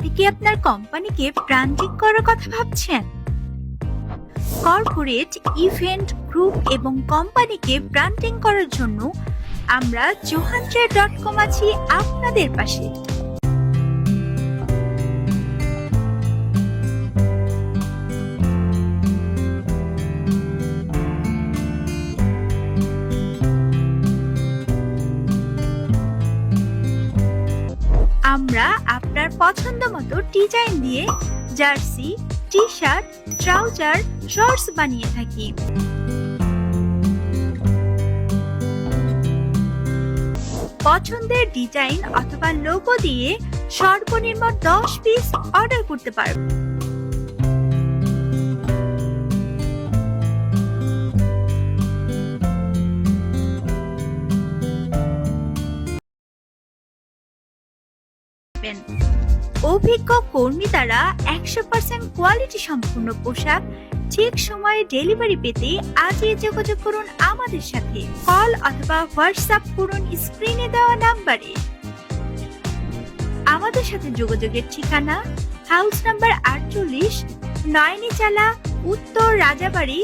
আপনি কি আপনার কোম্পানিকে ব্র্যান্ডিং করার কথা ভাবছেন? কর্পোরেট, ইভেন্ট, গ্রুপ এবং কোম্পানিকে ব্র্যান্ডিং করার জন্য আমরা johantrade.com আছি আপনাদের পাশে। আমরা আপনার পছন্দ মতো ডিজাইন দিয়ে জার্সি, টি-শার্ট, ট্রাউজার, শর্টস বানিয়ে থাকি। পছন্দের ডিজাইন অথবা লোগো দিয়ে সর্বনিম্ন 10 পিস অর্ডার করতে পারবেন। অভিজ্ঞ কর্মী দ্বারা 100% কোয়ালিটি সম্পূর্ণ পোশাক ঠিক সময়ে ডেলিভারি পেতে আজই যোগাযোগ করুন আমাদের সাথে। কল অথবা হোয়াটসঅ্যাপ করুন স্ক্রিনে দেওয়া নাম্বারে। আমাদের সাথে যোগাযোগের ঠিকানা হাউস নাম্বার 48, নয়নিচালা, উত্তর রাজাবাড়ি,